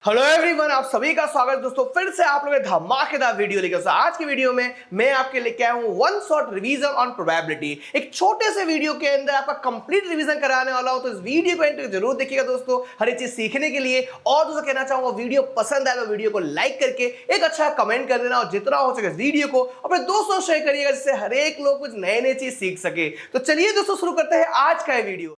Hello everyone, आप सभी का स्वागत है दोस्तों। फिर से आप लोग धमाकेदार वीडियो लेकर। आज की वीडियो में मैं आपके लेके आया हूं one shot revision on probability. एक छोटे से वीडियो के अंदर आपका कंप्लीट रिवीजन कराने वाला हूं, तो इस वीडियो को एंड तक जरूर देखिएगा दोस्तों, हर एक चीज सीखने के लिए। और दोस्तों कहना चाहूंगा, वीडियो पसंद आए तो वीडियो को लाइक करके एक अच्छा कमेंट कर देना, और जितना हो सके वीडियो को अपने दोस्तों शेयर करिएगा, जिससे हर एक लोग कुछ नए नए चीज सीख सके। तो चलिए दोस्तों शुरू करते हैं आज का वीडियो।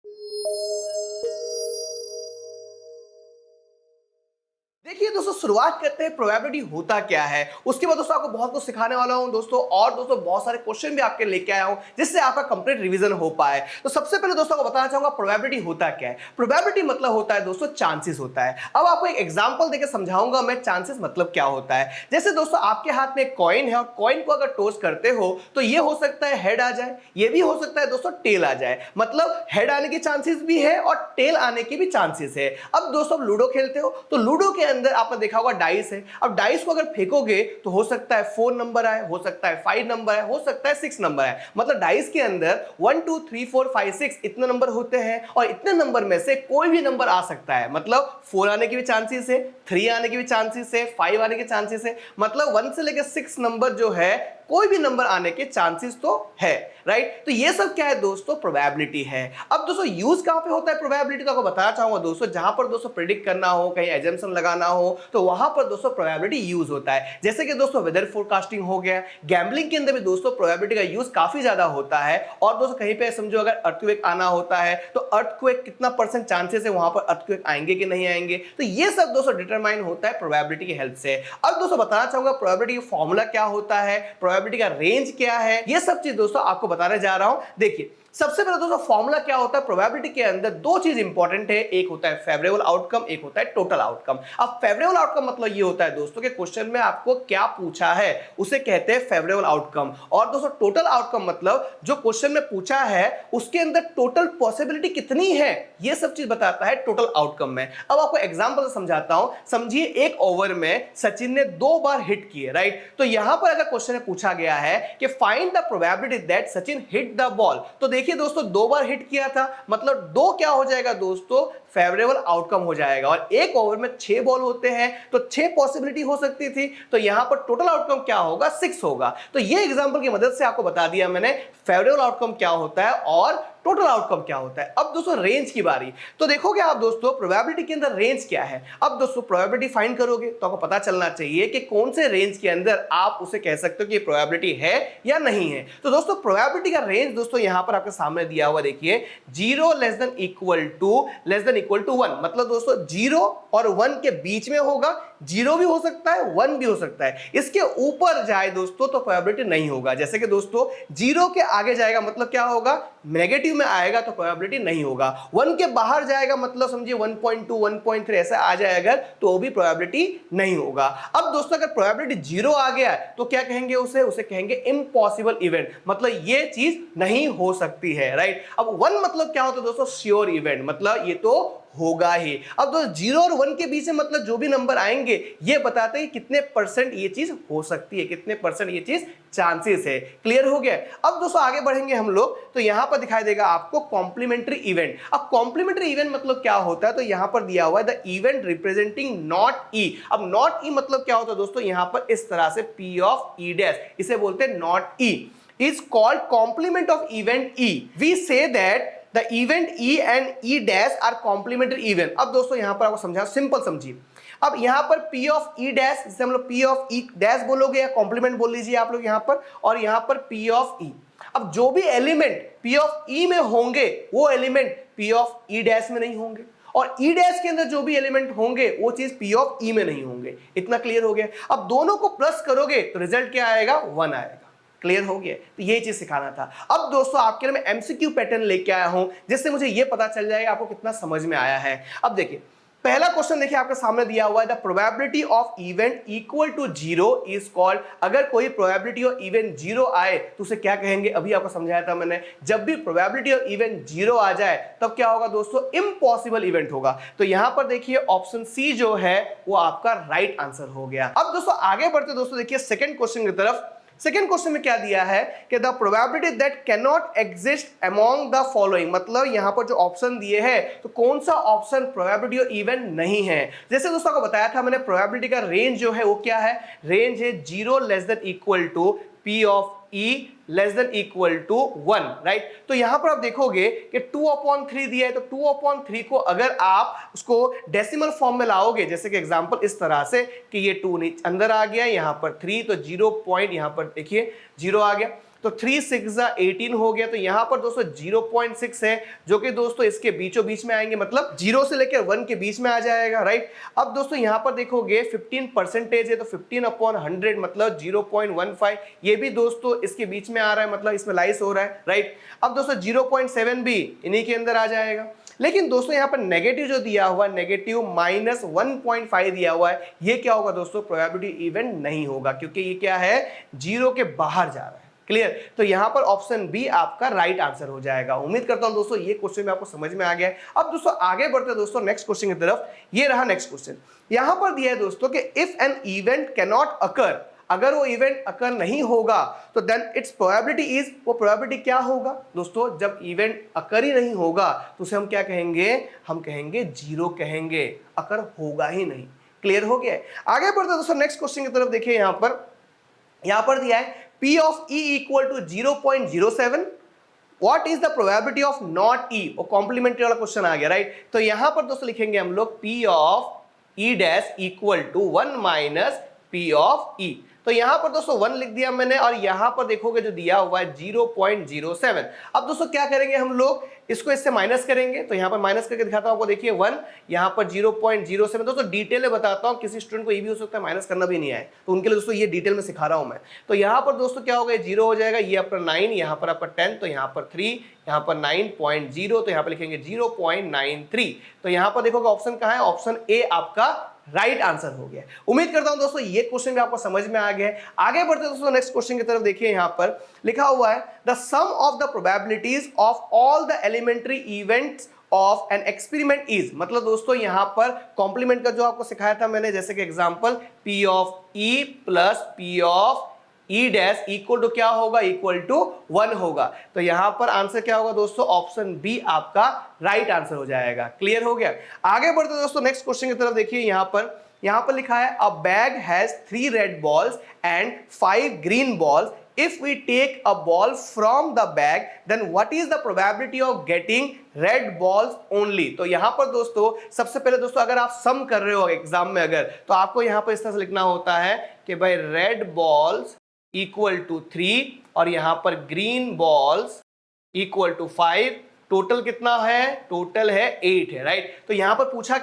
देखिए दोस्तों, शुरुआत करते हैं प्रोबेबिलिटी होता क्या है, उसके बाद दोस्तों आपको बहुत कुछ सिखाने वाला हूं दोस्तों। और दोस्तों बहुत सारे क्वेश्चन भी आपके लेके आया हूं, जिससे आपका कंप्लीट रिवीजन हो पाए। तो सबसे पहले दोस्तों को बताना चाहूंगा प्रोबेबिलिटी होता क्या है। प्रोबेबिलिटी मतलब होता है दोस्तों चांसेस होता है। अब आपको एक एग्जांपल देकर समझाऊंगा मैं चांसेस मतलब क्या होता है। जैसे दोस्तों आपके हाथ में एक कॉइन है, और कॉइन को अगर टॉस करते हो तो ये हो सकता है हेड आ जाए, ये भी हो सकता है दोस्तों टेल आ जाए। मतलब हेड आने के चांसेस भी है और टेल आने के भी चांसेस है। अब दोस्तों लूडो खेलते हो तो लूडो के अंदर आपने देखा होगा डाइस है। अब डाइस को अगर फेंकोगे तो हो सकता है 4 नंबर आए, हो सकता है 5 नंबर आए, हो सकता है 6 नंबर आए। मतलब डाइस के अंदर 1 2 3 4 5 6 इतने नंबर होते हैं, और इतने नंबर में से कोई भी नंबर आ सकता है। मतलब 4 आने के भी चांसेस है, 3 आने के भी चांसेस है, 5 आने के चांसेस है। मतलब 1 से लेकर 6 नंबर जो है, कोई भी नंबर आने के चांसेस तो है, राइट। तो ये सब क्या है दोस्तों, प्रोबेबिलिटी है। अब दोस्तों यूज कहां पे होता है प्रोबेबिलिटी का, आपको बताना चाहूंगा दोस्तों। जहां पर दोस्तों प्रेडिक्ट करना हो, कहीं एजम्पशन लगाना हो, तो वहां पर दोस्तों प्रोबेबिलिटी यूज होता है। जैसे कि दोस्तों वेदर फोरकास्टिंग हो गया, गैम्बलिंग के अंदर भी दोस्तों प्रोबेबिलिटी का यूज काफी ज्यादा होता है। और दोस्तों कहीं पे समझो अगर अर्थक्वेक आना होता है, तो अर्थक्वेक कितना परसेंट चांसेस है वहां पर अर्थक्वेक आएंगे कि नहीं आएंगे, तो ये सब दोस्तों डिटरमाइन होता है प्रोबेबिलिटी की हेल्प से। अब दोस्तों बताना चाहूंगा प्रोबेबिलिटी का फॉर्मूला क्या होता है, प्रोबेबिलिटी का रेंज क्या है, ये सब चीज दोस्तों आपको बताने जा रहा हूं। देखिए सबसे पहले दोस्तों फॉर्मूला क्या होता है प्रोबेबिलिटी के अंदर, दो चीज इंपॉर्टेंट है। एक होता है फेवरेबल आउटकम, एक होता है टोटल आउटकम। अब फेवरेबल आउटकम मतलब ये होता है दोस्तों के क्वेश्चन में आपको क्या पूछा है उसे कहते हैं फेवरेबल आउटकम। और दोस्तों टोटल आउटकम मतलब जो क्वेश्चन में पूछा है उसके अंदर टोटल पॉसिबिलिटी कितनी है, ये सब चीज बताता है टोटल आउटकम में। अब आपको एग्जांपल से समझाता हूं। समझिए एक ओवर में सचिन ने 2 बार हिट किए, राइट। तो यहां पर अगर क्वेश्चन में पूछा गया है कि find the probability that Sachin hit the ball, तो देखिए दोस्तों 2 बार हिट किया था, मतलब 2 क्या हो जाएगा दोस्तों, फेवरेबल आउटकम हो जाएगा। और एक ओवर में 6 बॉल होते हैं, तो 6 पॉसिबिलिटी हो सकती थी, तो यहां पर टोटल आउटकम क्या होगा, 6 होगा। तो ये एग्जांपल की मदद से आपको बता दिया मैंने फेवरेबल आउटकम क्या होता है और टोटल आउटकम क्या होता है। अब दोस्तों रेंज की बारी, तो देखोगे आप दोस्तों प्रोबेबिलिटी के अंदर रेंज क्या है। अब दोस्तों प्रोबेबिलिटी फाइंड करोगे तो आपको पता चलना चाहिए कि कौन से रेंज के अंदर आप उसे कह सकते हो कि प्रोबेबिलिटी है या नहीं है। तो दोस्तों प्रोबेबिलिटी का रेंज दोस्तों यहां पर आपके सामने दिया हुआ, देखिए 0 लेस देन इक्वल टू 1। मतलब दोस्तों 0 और 1 के बीच में होगा, 0 भी हो सकता है 1 भी हो सकता है। इसके ऊपर जाए दोस्तों तो प्रोबेबिलिटी नहीं होगा। जैसे कि दोस्तों 0 के आगे जाएगा मतलब क्या होगा, नेगेटिव में आएगा तो प्रोबेबिलिटी नहीं होगा। 1 के बाहर जाएगा मतलब समझिए 1.2 1.3 ऐसा आ जाए अगर, तो वो भी प्रोबेबिलिटी नहीं होगा। अब दोस्तों अगर प्रोबेबिलिटी 0 आ गया तो क्या कहेंगे उसे कहेंगे इम्पॉसिबल इवेंट, मतलब ये चीज नहीं हो सकती है, राइट। अब 1 मतलब क्या होता है दोस्तों, श्योर इवेंट, मतलब ये तो होगा ही। अब दोस्तों 0 और 1 के बीच में मतलब जो भी नंबर आएंगे ये बताते हैं कितने परसेंट ये चीज हो सकती है, कितने परसेंट ये चीज चांसेस है। क्लियर हो गया। अब दोस्तों आगे बढ़ेंगे हम लोग, तो यहां पर दिखाई देगा आपको कॉम्प्लीमेंट्री इवेंट। अब कॉम्प्लीमेंट्री इवेंट मतलब क्या होता है, तो यहां पर दिया हुआ है द इवेंट रिप्रेजेंटिंग नॉट ई। अब नॉट ई मतलब क्या होता है दोस्तों, यहां पर इस तरह से पी ऑफ ई डैश, इसे बोलते हैं not E, is called complement of event E. We say that the event E and E dash are complementary event. अब दोस्तों यहां पर आपको समझा, सिंपल समझिए। अब यहां पर P of E dash, जिसे हम लोग P of E dash बोलोगे या कॉम्प्लीमेंट बोल लीजिए आप लोग यहां पर, और यहां पर P of E। अब जो भी एलिमेंट P of E में होंगे वो element P of E dash में नहीं होंगे, और E डैश के अंदर जो भी एलिमेंट होंगे वो चीज P ऑफ E में नहीं होंगे। इतना क्लियर हो गया। अब दोनों को प्लस करोगे तो रिजल्ट क्या आएगा, 1 आएगा। क्लियर हो गया। तो ये चीज सिखाना था। अब दोस्तों आपके लिए मैं एमसीक्यू पैटर्न लेके आया हूं, जिससे मुझे ये पता चल जाएगा आपको कितना समझ में आया है। अब देखिए पहला क्वेश्चन देखिए आपके सामने दिया हुआ है, the probability of event equal to 0 is called. अगर कोई प्रोबेबिलिटी ऑफ इवेंट 0 आए तो उसे क्या कहेंगे, अभी आपको समझाया था मैंने। जब भी प्रोबेबिलिटी ऑफ इवेंट 0 आ जाए तब क्या होगा दोस्तों, इम्पॉसिबल इवेंट होगा। तो यहां पर देखिए ऑप्शन सी जो है वो आपका राइट आंसर हो गया। अब दोस्तों आगे बढ़ते दोस्तों देखिए सेकंड क्वेश्चन की तरफ। सेकेंड क्वेश्चन में क्या दिया है कि the probability that can not exist among the following, मतलब यहां पर जो ऑप्शन दिए हैं तो कौन सा ऑप्शन प्रोबेबिलिटी और इवेंट नहीं है। जैसे दोस्तों को बताया था मैंने, प्रोबेबिलिटी का रेंज जो है वो क्या है, रेंज है 0 less than equal to P of E less than equal to 1, right. तो यहां पर आप देखोगे कि 2/3 दिया है, तो 2/3 को अगर आप उसको डेसिमल फॉर्म में लाओगे, जैसे कि एग्जांपल इस तरह से कि ये 2 अंदर आ गया, यहां पर 3, तो 0 पॉइंट यहां पर देखिए 0 आ गया, तो 3 6 18 हो गया। तो यहां पर दोस्तों 0.6 है जो कि दोस्तों इसके बीचों बीच में आएंगे, मतलब 0 से लेकर 1 के बीच में आ जाएगा, राइट। अब दोस्तों यहां पर देखोगे 15% है, तो 15/100 मतलब 0.15, ये भी दोस्तों इसके बीच में आ रहा है, मतलब इसमें लाइस हो रहा है, राइट। अब दोस्तों 0.7 भी इन्हीं के अंदर आ जाएगा। लेकिन दोस्तों यहां पर नेगेटिव जो दिया हुआ है, नेगेटिव -1.5 दिया हुआ है, ये क्या होगा दोस्तों, प्रोबेबिलिटी इवेंट नहीं होगा, क्योंकि ये क्या है, 0 के बाहर जा रहा है। क्लियर, तो यहां पर ऑप्शन बी आपका राइट आंसर हो जाएगा। उम्मीद करता हूं दोस्तों ये क्वेश्चन में आपको समझ में आ गया है। अब दोस्तों आगे बढ़ते हैं दोस्तों नेक्स्ट क्वेश्चन की तरफ। ये रहा नेक्स्ट क्वेश्चन, यहां पर दिया है दोस्तों कि if an event can not occur, अगर वो इवेंट अकर नहीं होगा तो देन इट्स प्रोबेबिलिटी इज, वो प्रोबेबिलिटी क्या होगा दोस्तों, जब इवेंट अकर ही नहीं होगा तो उसे हम क्या कहेंगे, हम कहेंगे 0 कहेंगे, अकर होगा ही नहीं। क्लियर हो गया है। आगे बढ़ते हैं दोस्तों नेक्स्ट क्वेश्चन की तरफ। देखिए यहां पर दिया है P of E equal to 0.07, what is the probability of not E, और कॉम्प्लीमेंट्री वाला क्वेश्चन आ गया, राइट। तो यहां पर दोस्तों लिखेंगे हम लोग P of E dash equal to 1 minus P of E। तो यहां पर दोस्तों 1 लिख दिया मैंने, और यहां पर देखोगे जो दिया हुआ है 0.07। अब दोस्तों क्या करेंगे हम लोग, इसको इससे माइनस करेंगे, तो यहां पर माइनस करके दिखाता हूं आपको, देखिए 1, यहां पर 0.07। दोस्तों डिटेल में बताता हूं, किसी स्टूडेंट को ये भी हो सकता है माइनस करना भी नहीं आए, तो उनके लिए दोस्तों ये डिटेल में सिखा रहा हूं मैं। तो यहां पर दोस्तों क्या होगा, 0 हो जाएगा, ये आपका 9, यहां पर आपका 10, तो यहां पर 3, यहां पर 9.0, तो यहां पर लिखेंगे 0.93। तो यहां पर देखोगे ऑप्शन कहां है, ऑप्शन ए आपका राइट आंसर हो गया। उम्मीद करता हूं दोस्तों ये क्वेश्चन भी आपको समझ में आ गया है। आगे बढ़ते दोस्तों नेक्स्ट क्वेश्चन की तरफ। देखिए यहां पर लिखा हुआ है the sum of the probabilities of all the elementary events of an experiment is, मतलब दोस्तों यहां पर कॉम्प्लीमेंट का जो आपको सिखाया था मैंने, जैसे कि example P of E plus P of E dash equal to क्या होगा, इक्वल टू 1 होगा। तो यहां पर आंसर क्या होगा दोस्तों, ऑप्शन बी आपका राइट आंसर हो जाएगा। क्लियर हो गया। आगे बढ़ते दोस्तों नेक्स्ट क्वेश्चन की तरफ। देखिए यहां पर लिखा है अ bag has 3 red balls and 5 green balls, if we take a ball from the bag then what is the probability of getting red balls only। तो यहां पर दोस्तों सबसे पहले दोस्तों अगर आप सम कर रहे हो एग्जाम में अगर, तो आपको यहां पर इस तरह से लिखना होता है कि भाई रेड बॉल्स इक्वल टू 3 और यहां पर green balls equal to 5। Total कितना है, टोटल है 8 है, राइट। तो यहां पर पूछा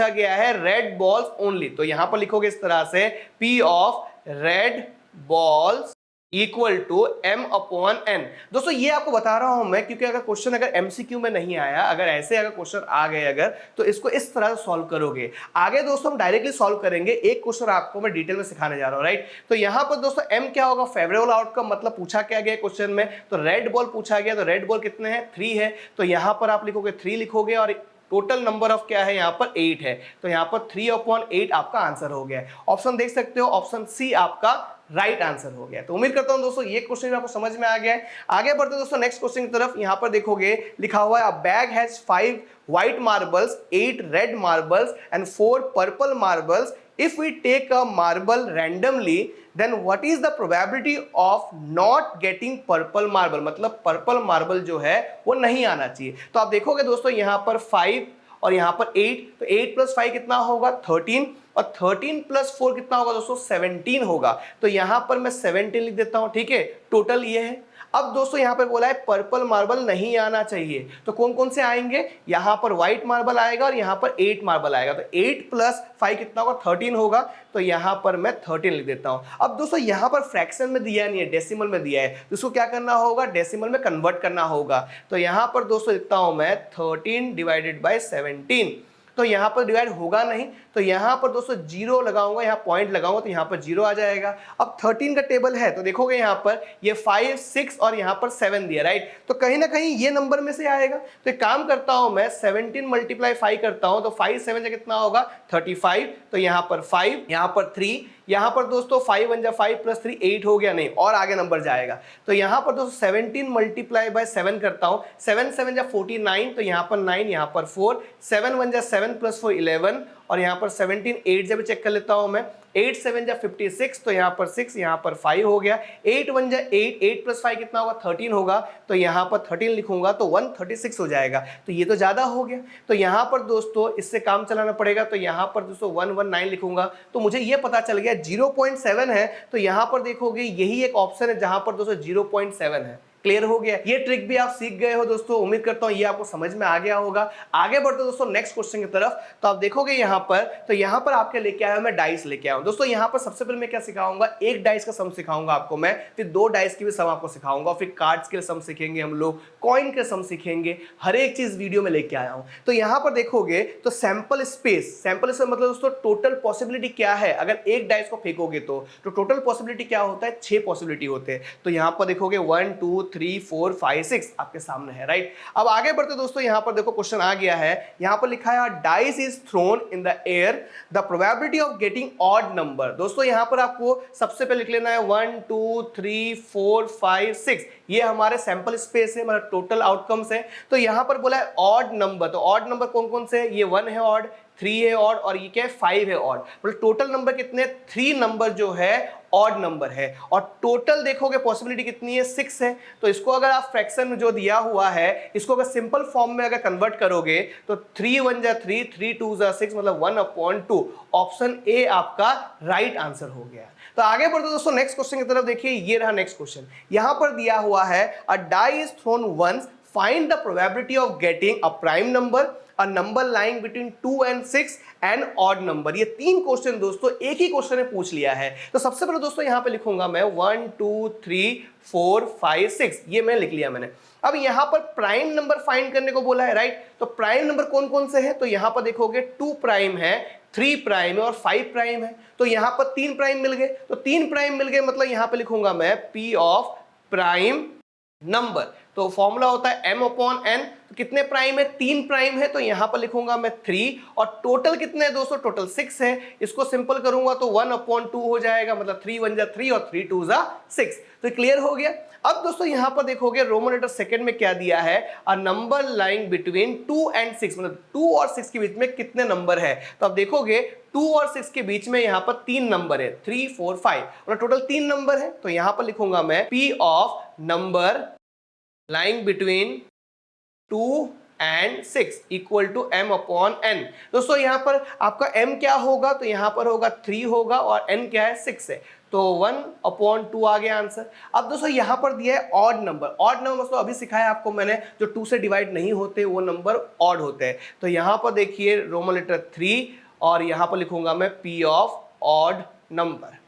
गया है रेड बॉल्स ओनली। तो यहां पर लिखोगे इस तरह से P of red balls equal to m/n। दोस्तों ये आपको बता रहा हूं मैं क्योंकि अगर क्वेश्चन अगर एमसीक्यू में नहीं आया, अगर ऐसे अगर क्वेश्चन आ गए अगर, तो इसको इस तरह से सॉल्व करोगे। आगे दोस्तों हम डायरेक्टली सॉल्व करेंगे, एक क्वेश्चन आपको मैं डिटेल में सिखाने जा रहा हूं, राइट। तो यहां पर दोस्तों m क्या होगा, फेवरेबल आउटकम, मतलब पूछा क्या गया क्वेश्चन में, तो रेड बॉल पूछा गया, तो रेड बॉल कितने हैं, 3 है। तो यहां पर आप लिखोगे 3 लिखोगे, और टोटल नंबर ऑफ क्या है यहाँ पर 8 है, तो यहाँ पर 3/8 आपका आंसर हो गया। ऑप्शन देख सकते हो, ऑप्शन सी आपका राइट आंसर हो गया। तो उम्मीद करता हूं दोस्तों ये क्वेश्चन आपको समझ में आ गया है। आगे बढ़ते दोस्तों नेक्स्ट क्वेश्चन की तरफ। यहां पर देखोगे लिखा हुआ है अ bag has 5 white marbles, 8 red marbles and 4 purple marbles. If we take a marble randomly, then what is the probability of not getting purple marble, मतलब पर्पल मार्बल जो है वो नहीं आना चाहिए। तो आप देखोगे दोस्तों यहाँ पर 5 और यहाँ पर 8, तो 8 प्लस 5 कितना होगा, 13, और 13 प्लस 4 कितना होगा दोस्तों, 17 होगा। तो यहाँ पर मैं 17 लिख देता हूँ, ठीक है, टोटल ये है। अब दोस्तों यहाँ पे बोला है पर्पल मार्बल नहीं आना चाहिए, तो कौन कौन से आएंगे, यहाँ पर व्हाइट मार्बल आएगा और यहाँ पर 8 मार्बल आएगा। तो 8 प्लस 5 कितना होगा, 13 होगा। तो यहाँ पर मैं 13 लिख देता हूँ। अब दोस्तों यहाँ पर फ्रैक्शन में दिया नहीं है, डेसिमल में दिया है, तो इसको क्या करना होगा, डेसिमल में कन्वर्ट करना होगा। तो यहाँ पर दोस्तों लिखता हूँ मैं 13 डिवाइडेड बाई 17। तो यहाँ पर डिवाइड होगा नहीं, तो यहाँ पर दोस्तों 0 लगाऊंगा, यहाँ पॉइंट लगाऊंगा तो यहाँ पर 0 आ जाएगा। अब 13 का टेबल है तो देखोगे यहाँ पर ये 5, 6 और यहाँ पर 7 दिया, राइट। तो कहीं ना कहीं ये नंबर में से आएगा। तो एक काम करता हूं मैं 17 मल्टीप्लाई 5 करता हूं, तो 5 7 से कितना होगा 35। तो यहाँ पर 5, यहाँ पर 3, यहाँ पर दोस्तों 5 1 जा 5 प्लस 3 8 हो गया, नहीं और आगे नंबर जाएगा। तो यहाँ पर दोस्तों 17 मल्टीप्लाई बाय 7 करता हूँ, 7 7 जा 49, तो यहाँ पर 9, यहाँ पर 4, 7 1 जा 7 प्लस 4 11, और यहाँ पर 17 8 जब चेक कर लेता हूँ मैं, 8 7 जा 56, तो यहाँ पर 6, यहाँ पर 5 हो गया, 8 1 जा 8, 8 प्लस 5 कितना होगा 13 होगा, तो यहाँ पर 13 लिखूंगा तो 136 हो जाएगा। तो ये तो ज़्यादा हो गया, तो यहाँ पर दोस्तों इससे काम चलाना पड़ेगा। तो यहाँ पर दोस्तों 119 लिखूंगा, तो मुझे ये पता चल गया 0.7 है। तो यहाँ पर देखोगे यही एक ऑप्शन है जहाँ पर दोस्तों 0.7 है। क्लियर हो गया, ये ट्रिक भी आप सीख गए हो दोस्तों, उम्मीद करता हूं ये आपको समझ में आ गया होगा। आगे बढ़ते दोस्तों नेक्स्ट क्वेश्चन की तरफ, तो आप देखोगे यहाँ पर, तो यहाँ पर आपके लेके आया मैं डाइस लेके आया हूं दोस्तों। यहाँ पर सबसे पहले मैं क्या सिखाऊंगा, एक डाइस का सम सिखाऊंगा आपको मैं, फिर 2 डाइस की भी सम आपको सिखाऊंगा, फिर कार्ड्स के सम सीखेंगे हम लोग, कॉइन के सम सीखेंगे, हर एक चीज वीडियो में लेके आया हूं। तो यहाँ पर देखोगे तो सैंपल स्पेस मतलब दोस्तों टोटल पॉसिबिलिटी क्या है, अगर एक डाइस को फेंकोगे तो टोटल पॉसिबिलिटी क्या होता है, 6 पॉसिबिलिटी होते हैं। तो यहाँ पर देखोगे 1 2 3 4 5 6 आपके सामने है, राइट। अब आगे बढ़ते दोस्तों, यहाँ पर देखो क्वेश्चन आ गया है, यहाँ पर लिखा है dice is throne in the air, the probability of getting odd number. दोस्तों यहाँ पर आपको सबसे पहले लिख लेना है 1 2 3 4 5 6, ये हमारे सैंपल स्पेस है, मतलब टोटल आउटकम्स है। तो यहाँ पर बोला है ऑड नंबर, तो ऑड नंबर कौन कौन से है, ये 1 है ऑड, 3 है ऑड, और ये क्या है 5 है ऑड। मतलब टोटल नंबर कितने, 3 नंबर जो है ऑड नंबर है। और टोटल देखोगे पॉसिबिलिटी कितनी है, 6 है। तो इसको अगर आप फ्रैक्शन में जो दिया हुआ है, इसको अगर सिंपल फॉर्म में अगर कन्वर्ट करोगे तो 3 1 जा 3, 3 2 जा 6, मतलब 1/2। ऑप्शन ए आपका राइट आंसर हो गया। तो आगे बढ़ते दोस्तों नेक्स्ट क्वेश्चन की तरफ देखिए, ये रहा नेक्स्ट क्वेश्चन। यहां पर दिया हुआ है a die is thrown once, find the probability of getting a prime number, a number lying between 2 and 6 and odd number। ये 3 क्वेश्चन दोस्तों एक ही क्वेश्चन में पूछ लिया है। तो सबसे पहले दोस्तों यहाँ पे लिखूंगा मैं 1 2 3 4 5 6, ये मैं लिख लिया मैंने। अब यहाँ पर प्राइम नंबर फाइंड करने को बोला है, राइट। तो प्राइम नंबर कौन कौन से है, तो यहाँ पर देखोगे 2 प्राइम है, 3 प्राइम है और 5 प्राइम है। तो यहाँ पर 3 प्राइम मिल गए, तो 3 प्राइम मिल गए, मतलब यहाँ पे लिखूंगा मैं P ऑफ प्राइम नंबर। तो फॉर्मूला होता है m/n। तो कितने प्राइम है, 3 प्राइम है, तो यहां पर लिखूंगा मैं 3, और टोटल कितने हैं दोस्तों, टोटल 6 है। इसको सिंपल करूंगा तो 1/2 हो जाएगा, मतलब 3 1 जा 3 और 3 2 जा 6। तो क्लियर हो गया। अब दोस्तों यहां पर देखोगे रोमन लेटर सेकंड में क्या दिया है, a number lying between 2 and 6, मतलब 2 और 6 के बीच में कितने नंबर है। तो अब देखोगे 2 और 6 के बीच में यहां पर 3 नंबर है, 3 4 5, और टोटल 3 नंबर है। तो यहां पर लिखूंगा मैं P of number lying between 2 and 6 equal to m/n। दोस्तों यहाँ पर आपका m क्या होगा, तो यहाँ पर होगा 3 होगा, और n क्या है 6 है, तो 1/2 आ गया आंसर। अब दोस्तों यहाँ पर दिया है ऑड नंबर। ऑड नंबर दोस्तों अभी सिखाया आपको मैंने, जो 2 से डिवाइड नहीं होते वो नंबर ऑड होते हैं। तो यहाँ पर देखिए रोमन लेटर 3, और यहाँ पर लिखूंगा मैं P ऑफ ऑड नंबर,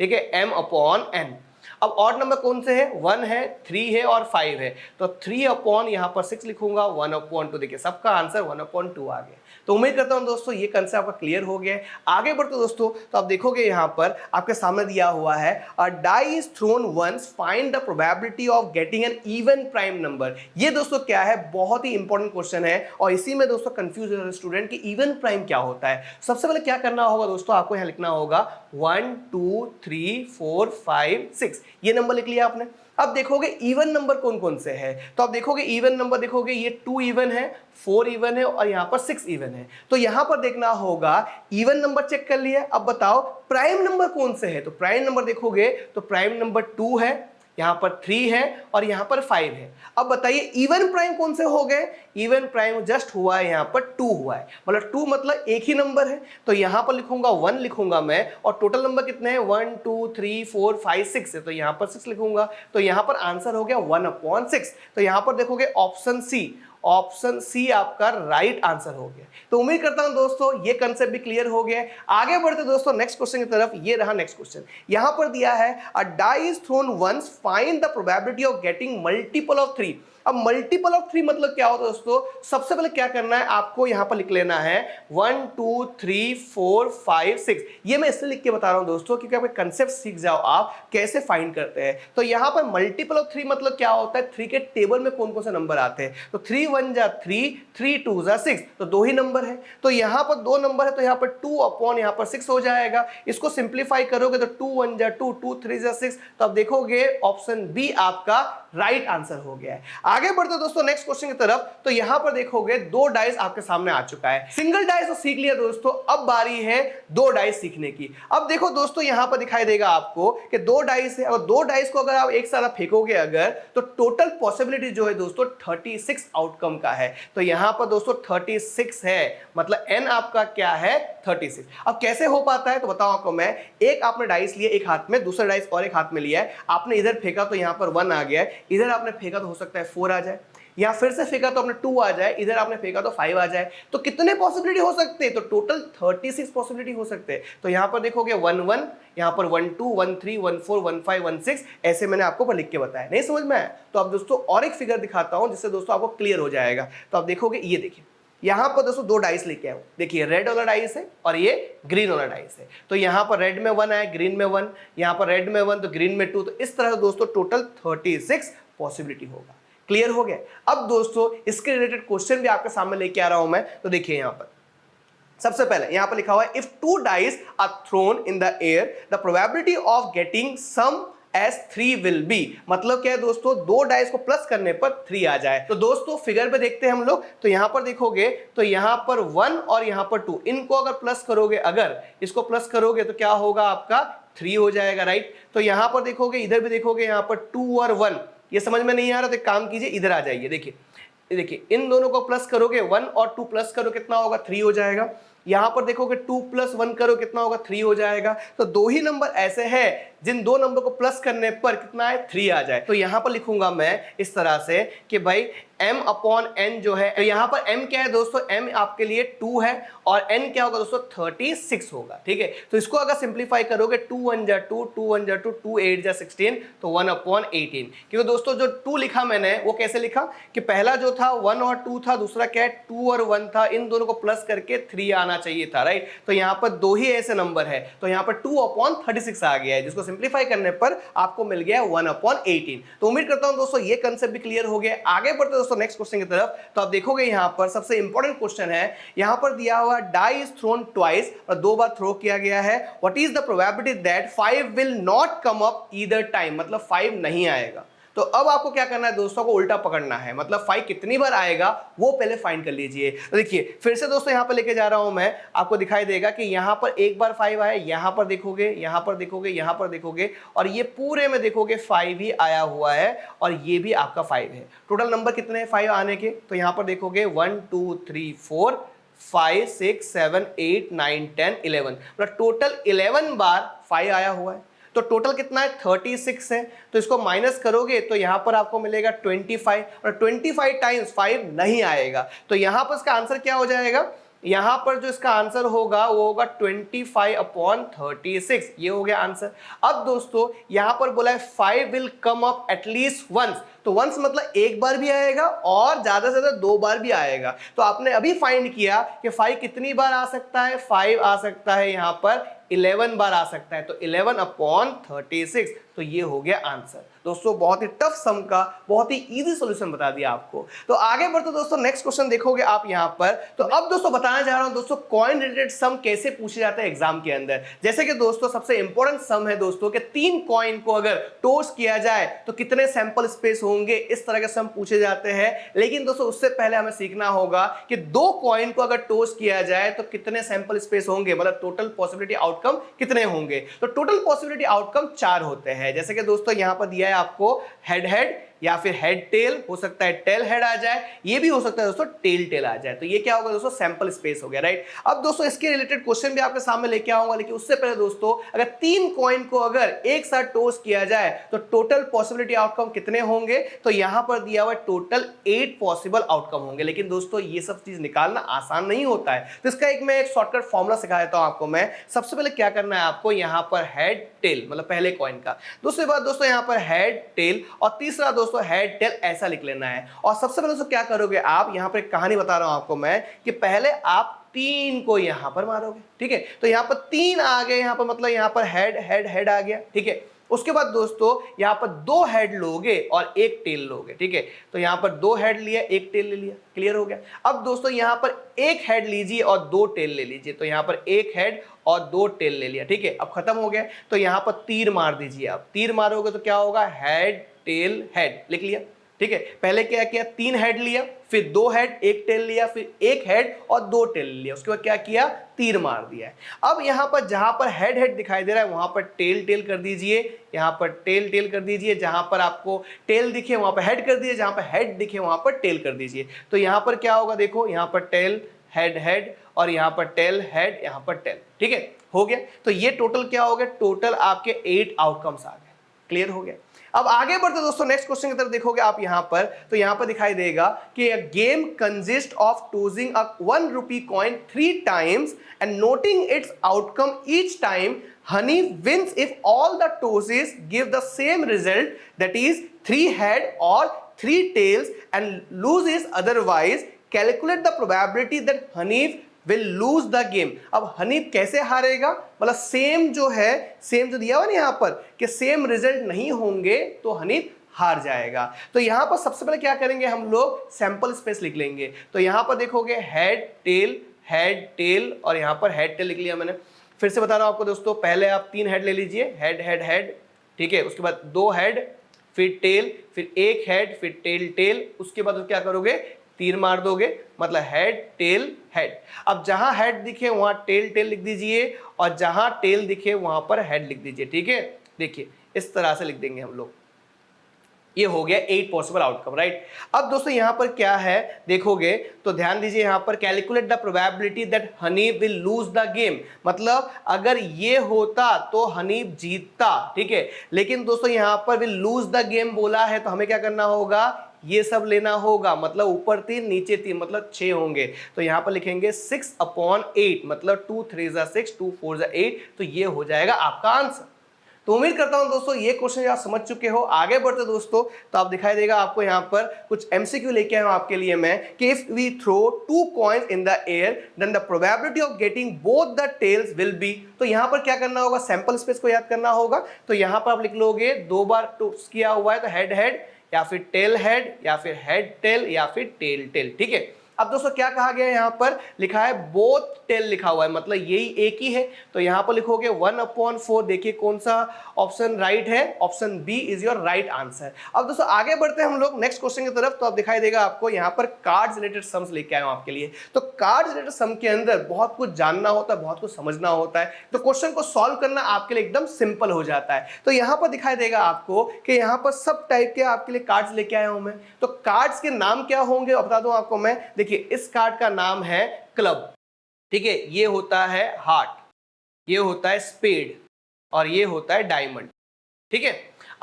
ठीक है, m/n। अब ऑड नंबर कौन से है, 1 है, 3 है और 5 है। तो 3/, यहाँ पर 6 लिखूंगा, 1/2। देखिए सबका आंसर 1/2 आ गया। तो उम्मीद करता हूं दोस्तों ये कंसेप्ट आपका क्लियर हो गया है। आगे बढ़ते दोस्तों, तो आप देखोगे यहाँ पर आपके सामने दिया हुआ है a die is thrown once, find the probability of getting an even prime number. ये दोस्तों क्या है, बहुत ही इंपॉर्टेंट क्वेश्चन है, और इसी में दोस्तों कंफ्यूज है स्टूडेंट कि इवन प्राइम क्या होता है। सबसे पहले क्या करना होगा दोस्तों, आपको यहाँ लिखना होगा 1 2 3 4 5 6, ये नंबर लिख लिया आपने। अब देखोगे इवन नंबर कौन कौन से है, तो आप देखोगे इवन नंबर, देखोगे ये 2 इवन है, 4 इवन है, और यहाँ पर 6 इवन है। तो यहाँ पर देखना होगा इवन नंबर चेक कर लिया। अब बताओ प्राइम नंबर कौन से है, तो प्राइम नंबर देखोगे तो प्राइम नंबर 2 है, यहाँ पर 3 है, और यहाँ पर 5 है। अब बताइए इवन प्राइम कौन से हो गए, इवन प्राइम जस्ट हुआ है यहाँ पर 2 हुआ है, मतलब 2 मतलब एक ही नंबर है। तो यहाँ पर लिखूंगा 1 लिखूंगा मैं, और टोटल नंबर कितने हैं 1 2 3 4 5 6 है, तो यहाँ पर 6 लिखूंगा। तो यहाँ पर आंसर हो गया 1/6। तो यहाँ पर देखोगे ऑप्शन सी आपका राइट आंसर हो गया। तो उम्मीद करता हूं दोस्तों ये कंसेप्ट भी क्लियर हो गया है। आगे बढ़ते दोस्तों नेक्स्ट क्वेश्चन की तरफ, ये रहा नेक्स्ट क्वेश्चन। यहां पर दिया है a die is thrown once, find the probability of getting multiple of 3। अब मल्टीपल ऑफ 3 मतलब क्या होता है दोस्तों, सबसे पहले क्या करना है आपको यहां पर लिख लेना है 1 2 3 4 5 6। ये मैं इसलिए लिख के बता रहा हूं दोस्तों क्योंकि आपके कंसेप्ट सीख जाओ आप कैसे फाइंड करते हैं। तो यहां पर मल्टीपल ऑफ 3 मतलब क्या होता है, 3 के टेबल में कौन कौन से नंबर आते हैं, तो 3 1 जा 3, 3 2 जा 6, तो दो ही नंबर है। तो यहां पर दो नंबर है तो यहां पर 2 अपॉन यहां पर 6 हो जाएगा। इसको सिंप्लीफाई करोगे तो 2 1 जा 2, 2 3 जा 6, तो आप देखोगे ऑप्शन बी आपका राइट आंसर हो गया है। आगे बढ़ते दोस्तों नेक्स्ट क्वेश्चन की तरफ। तो यहां पर देखोगे दो डाइस आपके सामने आ चुका है। सिंगल डाइस तो सीख लिया दोस्तों, अब बारी है दो डाइस सीखने की। अब देखो दोस्तों यहां पर दिखाई देगा आपको कि दो डाइस है और दो डाइस को अगर आप एक साथ फेंकोगे अगर, तो टोटल पॉसिबिलिटी जो है दोस्तों 36 आउटकम का है। तो यहां पर दोस्तों 36 है, मतलब एन आपका क्या है 36। अब कैसे हो पाता है तो बताओ आपको मैं। एक आपने डाइस लिया एक हाथ में, दूसरा डाइस और एक हाथ में लिया है, आपने इधर फेंका तो यहां पर 1 आ गया है, इधर आपने फेंका तो हो सकता है 4 आ जाए, या फिर से फेंका तो आपने 2 आ जाए, इधर आपने फेंका तो 5 आ जाए। तो कितने पॉसिबिलिटी हो सकते हैं, तो टोटल 36 पॉसिबिलिटी हो सकते हैं। तो यहां पर देखोगे 1 1, यहां पर 1 2 1 3 1 4 1 5 1 6, ऐसे मैंने आपको पर लिख के बताया। नहीं समझ में आया तो आप दोस्तों और एक फिगर दिखाता हूं जिससे दोस्तों आपको क्लियर हो जाएगा। तो आप देखोगे, ये देखिए यहां पर दोस्तों दो डाइस लेके आओ, देखिए रेड वाला डाइस है और ये ग्रीन वाला डाइस है। तो यहां पर रेड में 1 है, ग्रीन में 1, यहां पर रेड में 1 तो ग्रीन में 2, तो इस तरह से दोस्तों टोटल 36 पॉसिबिलिटी होगा। क्लियर हो गया। अब दोस्तों इसके रिलेटेड क्वेश्चन भी आपके सामने लेके आ रहा हूं मैं। तो देखिए यहां पर सबसे पहले यहां पर लिखा हुआ है if two dice are thrown in the air the probability of getting sum as 3 will be. मतलब क्या है दोस्तों, दो डाइस को प्लस करने पर 3 आ जाए। तो दोस्तों फिगर पे देखते हैं हम लोग। तो यहां पर देखोगे तो यहां पर 1 और यहां पर 2, इनको अगर प्लस करोगे, अगर इसको प्लस करोगे तो क्या होगा आपका 3 हो जाएगा, राइट। तो यहां पर देखोगे, इधर भी देखोगे, यहां पर 2 और 1, ये समझ में नहीं आ रहा तो एक काम कीजिए, इधर आ जाइए। देखिए देखिए इन दोनों को प्लस करोगे, 1 और 2 प्लस करो कितना होगा 3 हो जाएगा। यहां पर देखोगे 2 + 1 करो कितना होगा 3 हो जाएगा। तो दो ही नंबर ऐसे हैं जिन दो नंबर को प्लस करने पर कितना है 3 आ जाए। तो यहां पर लिखूंगा मैं इस तरह से कि भाई m/n जो है, तो यहां पर m क्या है दोस्तों, m आपके लिए 2 है और n क्या होगा दोस्तों 36 होगा, ठीक है। तो इसको अगर सिंप्लीफाई करोगे 2 1 जा 2, 2 1 जा 2, 2 8 जा 16, तो 1/18। क्योंकि दोस्तों जो 2 लिखा मैंने वो कैसे लिखा कि पहला जो था 1 और 2 था, दूसरा क्या है 2 और 1 था, इन दोनों को प्लस करके 3 आना चाहिए था, राइट। तो यहां पर दो ही ऐसे नंबर है, तो यहां पर 2/36 आ गया है, जिसको सिंप्लीफाई करने पर आपको मिल गया 1/18। तो उम्मीद करता हूं दोस्तों ये कंसेप्ट भी क्लियर हो गया। आगे बढ़ते दोस्तों नेक्स्ट क्वेश्चन की तरफ। तो आप देखोगे यहां पर सबसे इंपॉर्टेंट क्वेश्चन है, यहां पर दिया हुआ डाई इज थ्रोन ट्वाइस, और दो बार थ्रो किया गया है। What is the probability that 5 will not come up either time, मतलब 5 नहीं आएगा। तो अब आपको क्या करना है दोस्तों को उल्टा पकड़ना है, मतलब 5 कितनी बार आएगा वो पहले फाइंड कर लीजिए। तो देखिए फिर से दोस्तों यहां पर लेके जा रहा हूं मैं, आपको दिखाई देगा कि यहां पर एक बार 5 आया, यहां पर देखोगे, यहां पर देखोगे, यहां पर देखोगे, और ये पूरे में देखोगे 5 ही आया हुआ है, और ये भी आपका 5 है। टोटल नंबर कितने हैं 5 आने के, तो यहां पर देखोगे 1 2 3 4 5 6 7 8 9 10 11, मतलब टोटल 11 बार 5 आया हुआ है। तो टोटल कितना है 36 है। तो इसको माइनस करोगे तो यहां पर आपको मिलेगा 25, और 25 टाइम्स 5 नहीं आएगा। तो यहां पर इसका आंसर क्या हो जाएगा, यहां पर जो इसका आंसर होगा वो होगा 25/36, ये हो गया आंसर। अब दोस्तों यहां पर बोला है 5 will come up at least once, तो वंस मतलब एक बार भी आएगा और ज्यादा से ज्यादा 2 बार भी आएगा। तो आपने अभी फाइंड किया कि 5 कितनी बार आ सकता है, 5 आ सकता है यहां पर 11 बार आ सकता है, तो 11/36, तो ये हो गया आंसर। दोस्तों बहुत ही टफ सम का बहुत ही इजी सॉल्यूशन बता दिया आपको। तो आगे बढ़ते दोस्तों नेक्स्ट क्वेश्चन देखोगे आप यहां पर। तो अब दोस्तों बताना चाह रहा हूं दोस्तों कॉइन रिलेटेड सम कैसे पूछे जाते हैं एग्जाम के अंदर। जैसे कि दोस्तों सबसे इंपॉर्टेंट सम है दोस्तों कि 3 कॉइन को अगर टॉस किया जाए तो कितने सैंपल स्पेस होंगे, इस तरह के सम पूछे जाते हैं। लेकिन दोस्तों उससे पहले हमें सीखना होगा कि 2 कॉइन को अगर टॉस किया जाए तो कितने सैंपल स्पेस होंगे, मतलब टोटल पॉसिबिलिटी आउटकम कितने होंगे। तो टोटल पॉसिबिलिटी आउटकम 4 होते हैं। जैसे कि दोस्तों यहां पर दिया है आपको हेड हेड या फिर हेड टेल, हो सकता है टेल हेड आ जाए, ये भी हो सकता है दोस्तों टेल टेल आ जाए। तो ये क्या होगा दोस्तों सैंपल स्पेस हो गया, राइट। अब दोस्तों इसके रिलेटेड क्वेश्चन भी आपके सामने लेके आऊंगा, लेकिन उससे पहले दोस्तों अगर 3 कॉइन को अगर एक साथ टॉस किया जाए तो टोटल पॉसिबिलिटी आउटकम कितने होंगे। तो यहां पर दिया हुआ टोटल 8 पॉसिबल आउटकम होंगे। लेकिन दोस्तों ये सब चीज निकालना आसान नहीं होता है, तो इसका मैं एक शॉर्टकट फॉर्मूला सिखा देता हूं आपको मैं। सबसे पहले क्या करना है आपको, यहां पर हेड टेल मतलब पहले कॉइन का, दूसरी बात दोस्तों यहां पर हेड टेल, और तीसरा दोस्तों दोस्तों हेड टेल ऐसा लिख लेना है। और सबसे पहले दोस्तों क्या करोगे आप, यहां पर एक कहानी बता रहा हूं आपको मैं कि पहले आप 3 को यहां पर मारोगे, ठीक है। तो यहां पर 3 आ गए, यहां पर मतलब यहां पर हेड हेड हेड आ गया, ठीक है। उसके बाद दोस्तों यहां पर 2 हेड लोगे और 1 टेल लोगे, ठीक है। तो यहां पर 2 हेड लिया, 1 टेल ले लिया, क्लियर हो गया। अब दोस्तों यहां पर 1 हेड लीजिए और 2 टेल ले लीजिए। तो यहां पर 1 हेड और 2 टेल ले लिया, ठीक है। अब खत्म हो गया। तो यहां पर तीर मार दीजिए। आप तीर मारोगे तो क्या होगा, हेड टेल हेड, लिख लिया, ठीक है। पहले क्या किया, 3 हेड लिया, फिर 2 हेड 1 टेल लिया, फिर 1 हेड और 2 टेल लिया। उसके बाद क्या किया, तीर मार दिया है। अब यहां पर जहां पर हेड हेड दिखाई दे रहा है वहां पर टेल टेल कर दीजिए, यहां पर टेल टेल कर दीजिए। जहां पर आपको टेल दिखे वहां पर हेड कर दीजिए, जहां पर हेड दिखे वहां पर टेल कर दीजिए। तो यहां पर क्या होगा, देखो यहां पर टेल हेड हेड और यहां पर टेल हेड, यहां पर टेल, ठीक है, हो गया। तो ये टोटल क्या हो गया, टोटल आपके 8 आउटकम्स आ गए, क्लियर हो गया। अब आगे बढ़ते दोस्तों नेक्स्ट क्वेश्चन की तरफ देखोगे आप यहां पर, तो यहां पर दिखाई देगा कि a game consist of tossing a 1 rupee coin 3 times and noting its outcome each time. Honey wins if all the tosses give the same result, that is 3 head or 3 tails, and loses otherwise. Calculate the probability that Honey will lose the game. अब हनीफ कैसे हारेगा, मतलब same जो है, same जो दिया हुआ ना यहां पर कि सेम रिजल्ट नहीं होंगे तो हनीफ हार जाएगा। तो यहां पर सबसे पहले क्या करेंगे हम लोग, सैंपल स्पेस लिख लेंगे। तो यहां पर देखोगे हेड टेल और यहां पर हेड टेल लिख लिया मैंने। फिर से बता रहा हूं आपको दोस्तों, पहले आप 3 हेड ले लीजिए, हेड हेड हेड, ठीक है। उसके बाद 2 हेड, फिर टेल, फिर 1 हेड, फिर टेल टेल। उसके बाद क्या करोगे, तीर मार दोगे, मतलब हेड टेल हेड। अब जहां हेड दिखे वहां टेल टेल लिख दीजिए और जहां टेल दिखे वहां पर हेड लिख दीजिए, ठीक है। देखिए इस तरह से लिख देंगे हम लोग। ये हो गया 8 पॉसिबल आउटकम, राइट। अब दोस्तों यहां पर क्या है देखोगे तो ध्यान दीजिए, यहां पर calculate the probability that Honey will lose the game, मतलब अगर ये होता तो हनी जीतता, ठीक है। लेकिन दोस्तों यहां पर विल लूज द गेम बोला है तो हमें क्या करना होगा, ये सब लेना होगा, मतलब ऊपर 3 नीचे 3 मतलब 6 होंगे। तो यहां पर लिखेंगे 6/8, मतलब 2 3 6 2 4 8। तो ये हो जाएगा आपका आंसर। तो उम्मीद करता हूं दोस्तों ये क्वेश्चन आप समझ चुके हो। आगे बढ़ते दोस्तों तो आप दिखाई देगा आपको यहां पर कुछ एमसीक्यू लेके आया हूं आपके लिए मैं कि if we throw 2 coins in the air then the probability of getting both the tails will be. तो यहां पर क्या करना होगा, सैंपल स्पेस को याद करना होगा। तो यहां पर आप लिख लोगे, 2 बार टूस किया हुआ है तो हेड हेड या फिर टेल हेड या फिर हेड टेल या फिर टेल टेल, ठीक है। अब दोस्तों क्या कहा गया है, यहां पर लिखा है बोथ टेल लिखा हुआ है, मतलब यही एक ही है। तो यहां पर लिखोगे 1/4। देखिए कौन सा ऑप्शन राइट है, option B is your right answer. अब दोस्तों आगे बढ़ते हैं हम लोग नेक्स्ट क्वेश्चन की तरफ। तो अब दिखाई देगा आपको यहां पर कार्ड्स रिलेटेड सम्स लेके आया हूं आपके लिए। तो कार्ड्स रिलेटेड सम के अंदर बहुत कुछ जानना होता है, बहुत कुछ समझना होता है। तो क्वेश्चन को सॉल्व करना आपके लिए एकदम सिंपल हो जाता है। तो यहां पर दिखाई देगा आपको कि यहां पर सब टाइप के आपके लिए कार्ड्स लेके आया हूं मैं। तो कार्ड्स के नाम क्या होंगे बता दूं आपको मैं। देखिए इस कार्ड का नाम है क्लब, ठीक है। ये होता है हार्ट, ये होता है स्पेड और ये होता है डायमंड, ठीक है।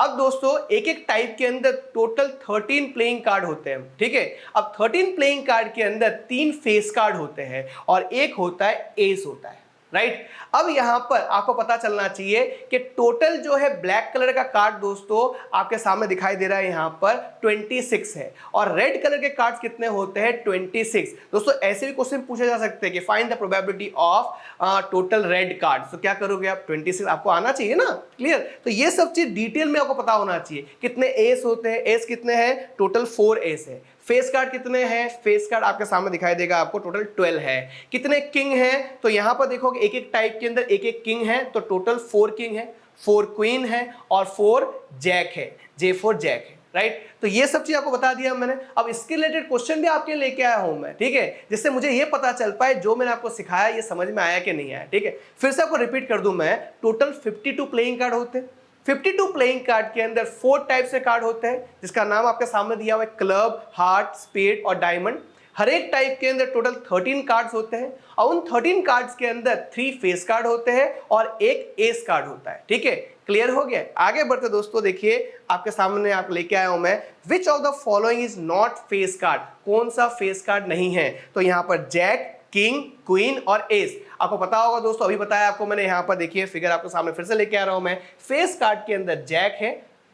अब दोस्तों एक एक टाइप के अंदर टोटल 13 प्लेइंग कार्ड होते हैं, ठीक है। अब 13 प्लेइंग कार्ड के अंदर 3 फेस कार्ड होते हैं और एक होता है एस होता है, राइट। अब यहां पर आपको पता चलना चाहिए कि टोटल जो है ब्लैक कलर का कार्ड दोस्तों आपके सामने दिखाई दे रहा है यहां पर 26 है और रेड कलर के कार्ड्स कितने होते हैं 26। दोस्तों ऐसे भी क्वेश्चन पूछे जा सकते हैं कि find the probability of total red card. तो क्या करोगे आप, 26 आपको आना चाहिए ना, क्लियर। तो ये सब चीज डिटेल में आपको पता होना चाहिए। कितने एस होते हैं, एस कितने हैं, टोटल 4 एस है। फेस कार्ड कितने हैं, फेस कार्ड आपके सामने दिखाई देगा आपको टोटल 12 है। कितने किंग हैं, तो यहां पर देखोगे एक एक टाइप के अंदर एक एक किंग है, तो टोटल 4 किंग है, 4 क्वीन है और 4 जैक है, J4 जैक है, राइट। तो ये सब चीज आपको बता दिया मैंने। अब इसके रिलेटेड क्वेश्चन भी आपके लेके आया हूं मैं, ठीक है, जिससे मुझे ये पता चल पाए जो मैंने आपको सिखाया ये समझ में आया कि नहीं आया, ठीक है। फिर से आपको रिपीट कर दूं मैं, टोटल 52 प्लेइंग कार्ड होते हैं। 52 प्लेइंग कार्ड के अंदर 4 टाइप से कार्ड होते हैं जिसका नाम आपके सामने दिया हुआ है, क्लब, हार्ट, स्पेड और डायमंड। हर एक टाइप के अंदर टोटल 13 कार्ड्स होते हैं और उन 13 कार्ड्स के अंदर 3 फेस कार्ड होते हैं और एक एस कार्ड होता है, ठीक है। क्लियर हो गया। आगे बढ़ते दोस्तों, देखिए आपके सामने आप लेके आया हूं मैं, which of the following is not face card, कौन सा फेस कार्ड नहीं है। तो यहां पर जैक, किंग, क्वीन और एस। आपको पता होगा दोस्तों, अभी बताया आपको मैंने, यहां पर देखिए फिगर आपके सामने फिर से लेके आ रहा हूं मैं। फेस कार्ड के अंदर जैक है,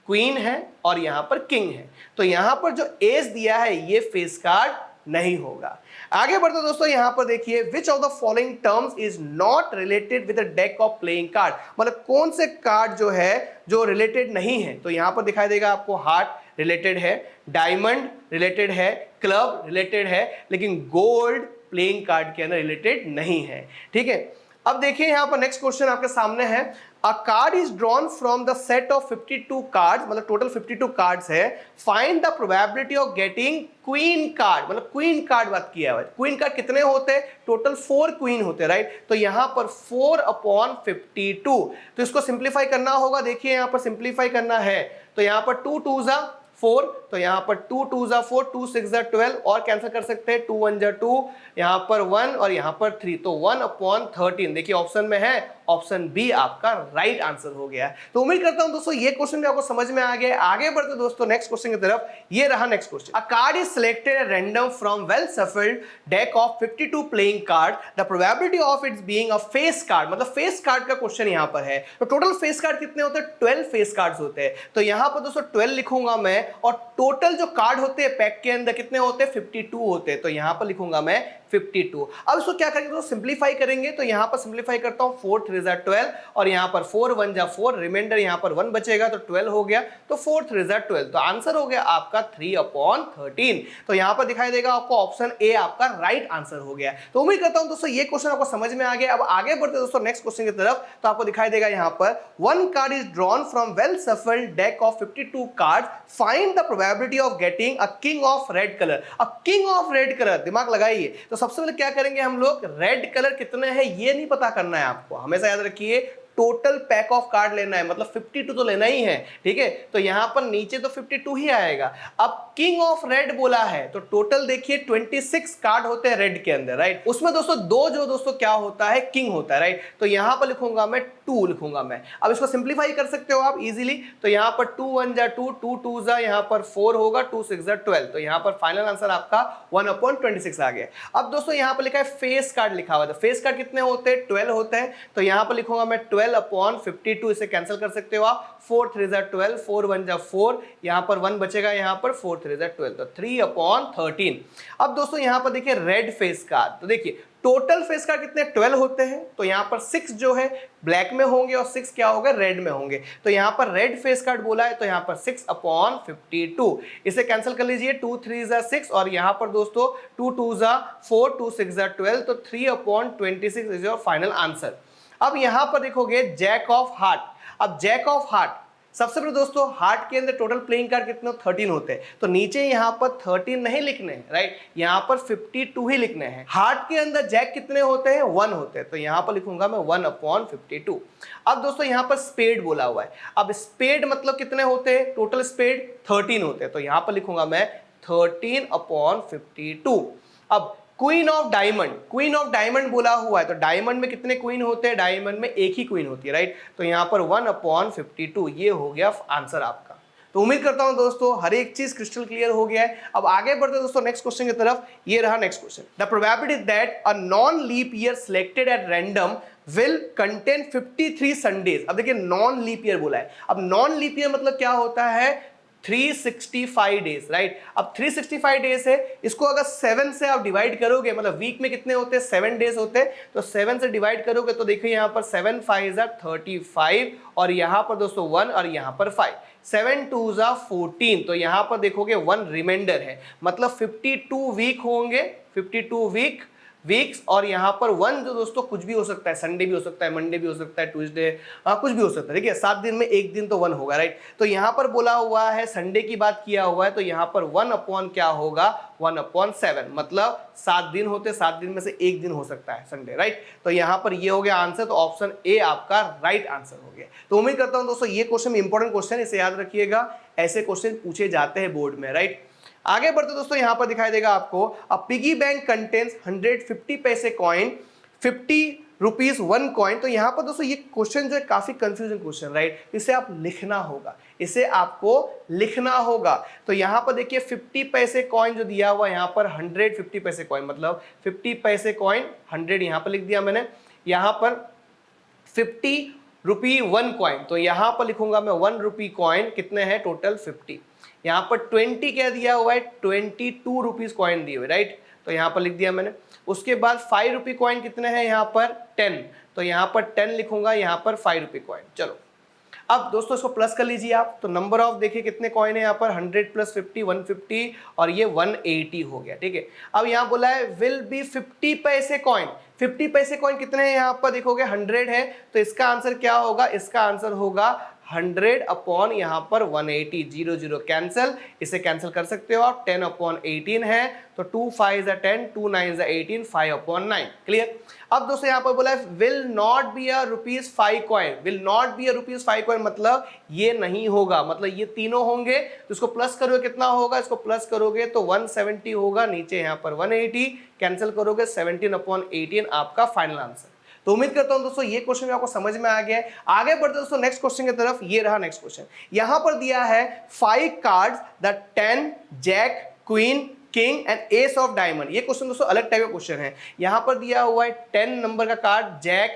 क्वीन है और यहां पर किंग है, तो यहां पर जो एस दिया है ये फेस कार्ड नहीं होगा। आगे बढ़ते दोस्तों, यहां पर देखिए which of the following terms is not related with the deck of playing card, मतलब कौन से कार्ड जो है जो रिलेटेड नहीं है। तो यहां पर दिखाई देगा आपको हार्ट रिलेटेड है, डायमंड रिलेटेड है, क्लब रिलेटेड है, लेकिन गोल्ड प्लेइंग कार्ड के अंदर रिलेटेड नहीं है। ठीक है, अब देखिए यहां पर नेक्स्ट क्वेश्चन आपके सामने है, अ card is drawn from the set of 52 cards, मतलब टोटल 52 कार्ड्स है, find the probability of getting queen card, मतलब क्वीन कार्ड बात किया है। क्वीन कार्ड कितने होते हैं, टोटल 4 क्वीन होते हैं, राइट। तो यहां पर 4/52, तो इसको सिंप्लीफाई करना होगा। देखिए यहां पर सिंप्लीफाई करना है तो यहां पर 2 2 जा 4, तो यहां पर 2 2 जा 4, 2 6 जा 12, और कैंसिल कर सकते हैं, 2 1 जा 2, यहां पर 1 और यहां पर 3, तो 1/13। देखिए ऑप्शन में है, ऑप्शन बी आपका राइट आंसर हो गया है। तो उम्मीद करता हूं दोस्तों ये क्वेश्चन भी आपको समझ में आ गया। आगे बढ़ते दोस्तों नेक्स्ट क्वेश्चन की तरफ। ये रहा next question, a card is selected at random from well shuffled deck of 52 playing card, the probability of its being a face card, मतलब फेस कार्ड का क्वेश्चन यहां पर है। तो टोटल फेस कार्ड कितने होते हैं, 12 फेस कार्ड्स होते हैं। तो यहां पर दोस्तों 12 लिखूंगा मैं, और टोटल जो कार्ड होते हैं पैक के अंदर कितने होते हैं, 52 होते हैं। तो यहां पर लिखूंगा मैं 52। अब इसको क्या करेंगे, तो सिंप्लीफाई करेंगे। तो यहां पर सिंप्लीफाई करता हूं, 4 3 जा 12, और यहां पर 4 1 जा 4, रिमाइंडर यहां पर 1 बचेगा, तो 12 हो गया, तो 4 3 जा 12, तो आंसर हो गया आपका 3/13। तो यहां पर दिखाई देगा आपको ऑप्शन ए आपका राइट आंसर हो गया। तो उम्मीद करता हूं दोस्तों ये क्वेश्चन आपको समझ में आ गया। अब आगे बढ़ते दोस्तों नेक्स्ट क्वेश्चन की तरफ। तो आपको दिखाई देगा यहां पर, one card is drawn from well shuffled deck of 52 card, find the probability of getting a king of red colour. अब किंग ऑफ रेड कलर, दिमाग लगाइए, तो सबसे पहले क्या करेंगे हम लोग, रेड कलर कितने हैं ये नहीं पता करना है आपको, हमेशा याद रखिए टोटल पैक ऑफ कार्ड लेना है, मतलब 52 तो लेना ही है। ठीक है, तो यहां पर नीचे तो 52 ही आएगा। अब किंग ऑफ रेड बोला है, तो टोटल देखिए 26 कार्ड होते हैं रेड के अंदर, राइट। उसमें दोस्तों दो जो दोस्तों क्या होता है, किंग होता है, राइट। तो यहां पर लिखूंगा मैं 2 लिखूंगा मैं। अब इसको सिंप्लीफाई कर सकते हो आप इजीली, तो यहां पर 2 1 जा 2, 2 2 जा यहां पर 4 होगा, 2 6 जा 12, तो यहां पर फाइनल आंसर आपका 1/26 आ गया। अब दोस्तों यहां पर लिखा है फेस कार्ड लिखा हुआ है, तो फेस कार्ड कितने होते हैं, 12 होते हैं। तो यहां पर लिखूंगा मैं 12/52, इसे कैंसिल कर सकते हो आप, 4 3 जा 12, 4 1 जा 4, यहां पर 1 बचेगा, यहां पर 4 3 जा 12, तो 3/13। अब दोस्तों यहां पर देखिए रेड फेस कार्ड, तो देखिए टोटल फेस कार्ड कितने 12 होते हैं, तो यहां पर 6 जो है ब्लैक में होंगे और 6 क्या होगा, रेड में होंगे। तो यहां पर रेड फेस कार्ड बोला है, तो यहां पर 6/52, इसे कैंसिल कर लीजिए, 2 3 जा 6, और यहां पर दोस्तों 2 2 जा 4, 2 6 जा 12, तो 3/26 इज योर फाइनल आंसर। अब यहां पर देखोगे जैक ऑफ हार्ट। अब जैक ऑफ हार्ट, सबसे पहले दोस्तों हार्ट के अंदर टोटल प्लेइंग कार्ड कितने, 13 होते हैं। तो नीचे यहां पर 13 नहीं लिखने हैं, राइट, यहां पर 52 ही लिखने हैं। हार्ट के अंदर जैक कितने होते हैं, 1 होते हैं, तो यहां पर लिखूंगा मैं 1/52। अब दोस्तों यहां पर स्पेड बोला हुआ है। अब स्पेड मतलब कितने होते हैं, टोटल स्पेड 13 होते हैं, तो यहां पर लिखूंगा मैं 13/52। अब queen of diamond, queen of diamond बोला हुआ है, तो डायमंड में कितने क्वीन होते हैं, डायमंड में एक ही क्वीन होती है, राइट। तो यहां पर 1/52, ये हो गया आंसर आपका। तो उम्मीद करता हूं दोस्तों हर एक चीज क्रिस्टल क्लियर हो गया है। अब आगे बढ़ते दोस्तों नेक्स्ट क्वेश्चन की तरफ। ये रहा next question, the probability that a non leap year selected at random will contain 53 Sundays. अब देखिए नॉन लीप ईयर बोला है। अब नॉन लीप ईयर मतलब क्या होता है, 365 डेज, राइट। अब 365 डेज है, इसको अगर 7 से आप डिवाइड करोगे, मतलब वीक में कितने होते हैं, 7 डेज होते हैं, तो 7 से डिवाइड करोगे तो देखिए यहां पर 7 5 जा 35, और यहां पर दोस्तों 1 और यहां पर 5, 7 2 जा 14, तो यहां पर देखोगे 1 रिमाइंडर है, मतलब 52 वीक होंगे, 52 वीक्स, और यहां पर 1 जो दोस्तों कुछ भी हो सकता है, संडे भी हो सकता है, मंडे भी हो सकता है, ट्यूसडे, कुछ भी हो सकता है। देखिए 7 दिन में एक दिन तो 1 होगा, राइट। तो यहां पर बोला हुआ है संडे की बात किया हुआ है, तो यहां पर 1 क्या होगा, 1/7, मतलब 7 दिन होते, 7 दिन में से एक दिन हो सकता है संडे, राइट। तो यहां पर ये हो गया आंसर, तो ऑप्शन ए आपका राइट आंसर हो गया। तो उम्मीद करता हूं दोस्तों ये क्वेश्चन इंपॉर्टेंट क्वेश्चन, इसे याद रखिएगा, ऐसे क्वेश्चन पूछे जाते हैं बोर्ड में, राइट। आगे बढ़ते दोस्तों यहां पर दिखाई देगा आपको, अ पिगी बैंक कंटेन्स 150 पैसे कॉइन, 50 रुपीज 1 कॉइन। तो यहां पर दोस्तों ये क्वेश्चन जो है काफी कंफ्यूजन क्वेश्चन, राइट। इसे आप लिखना होगा, इसे आपको लिखना होगा। तो यहां पर देखिए 50 पैसे कॉइन जो दिया हुआ, यहां पर 150 पैसे कॉइन, मतलब 50 पैसे कॉइन 100 यहां पर लिख दिया मैंने, यहां पर 50 ₹1 कॉइन, तो यहां पर लिखूंगा मैं ₹1 कॉइन, कितने हैं टोटल 50। यहां पर 20 क्या दिया हुआ है, 22 रुपीज कॉइन दिए हुए, राइट, तो यहां पर लिख दिया मैंने। उसके बाद ₹5 कॉइन कितने हैं यहाँ पर 10, तो यहां पर 10 लिखूंगा, यहां पर ₹5 कॉइन। चलो अब दोस्तों इसको प्लस कर लीजिए आप, तो नंबर ऑफ देखिए कितने कॉइन है यहाँ पर, 100 + 50 150 और ये 180 हो गया, ठीक है। अब यहाँ बोला है विल बी 50 पैसे कॉइन, 50 पैसे कॉइन कितने हैं यहाँ पर देखोगे 100 है, तो इसका आंसर क्या होगा, इसका आंसर होगा 100 अपॉन यहाँ पर 180, 0 0 कैंसिल, इसे कैंसिल कर सकते हो आप, 10/18 है, तो 2 5 = 10, 2 9 = 18, 5/9, क्लियर। अब दोस्तों यहाँ पर बोला है will not be a ₹5 coin, will not be a ₹5 coin मतलब ये नहीं होगा, मतलब ये तीनों होंगे, तो इसको प्लस करोगे कितना होगा, इसको प्लस करोगे तो 170 होगा, नीचे यहाँ पर 180 कैंसिल करोगे, 17/18 आपका फाइनल आंसर। तो उम्मीद करता हूं दोस्तों ये क्वेश्चन आपको समझ में आ गया है। आगे बढ़ते दोस्तों नेक्स्ट क्वेश्चन की तरफ, ये रहा नेक्स्ट क्वेश्चन। यहां पर दिया है 5 cards the 10 jack queen king and ace of diamond. ये क्वेश्चन दोस्तों अलग टाइप का क्वेश्चन है। यहां पर दिया हुआ है 10 नंबर का card, jack,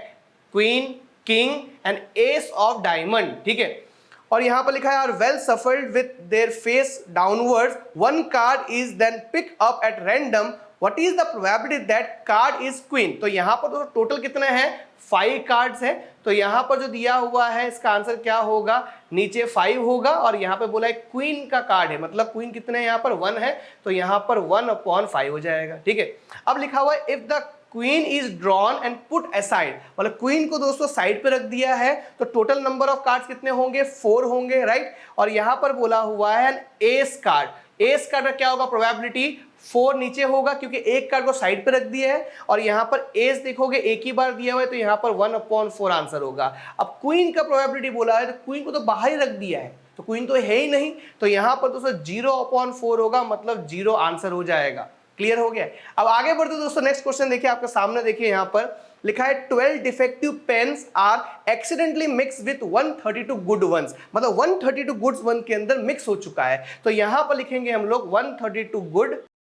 queen, king and ace of diamond, ठीक है। और यहां पर लिखा है are well shuffled with their face downwards, one card is then pick up at random, what is the probability that card is queen. तो यहां पर तो टोटल कितने हैं 5 कार्ड्स हैं, तो यहां पर जो दिया हुआ है इसका आंसर क्या होगा, नीचे 5 होगा, और यहां पे बोला है क्वीन का कार्ड है, मतलब क्वीन कितने हैं यहाँ पर 1 है, तो यहां पर 1/5 हो जाएगा, ठीक है। अब लिखा हुआ है if the queen is drawn and put aside, मतलब क्वीन को दोस्तों साइड पे रख दिया है, तो टोटल नंबर ऑफ कार्ड्स कितने होंगे 4 होंगे, राइट। और यहां पर बोला हुआ है एस कार्ड, एस कार्ड का क्या होगा प्रोबेबिलिटी 4 नीचे होगा, क्योंकि एक कार्ड को साइड पे रख दिया है, और यहां पर एस देखोगे एक ही बार दिया हुआ है, तो यहां पर 1/4 आंसर होगा। अब क्वीन का प्रोबेबिलिटी बोला है, तो क्वीन को तो बाहर ही रख दिया है, तो क्वीन तो है ही नहीं, तो यहां पर दोस्तों 0/4 होगा, मतलब 0 आंसर हो जाएगा। क्लियर हो गया। अब आगे बढ़ते दोस्तों नेक्स्ट क्वेश्चन देखिए आपके सामने, देखिए यहां पर लिखा है 12 defective pens are accidentally mix with 132 good ones, मतलब 132 गुड वन के अंदर मिक्स हो चुका है, तो यहां पर लिखेंगे हम लोग 132 गुड,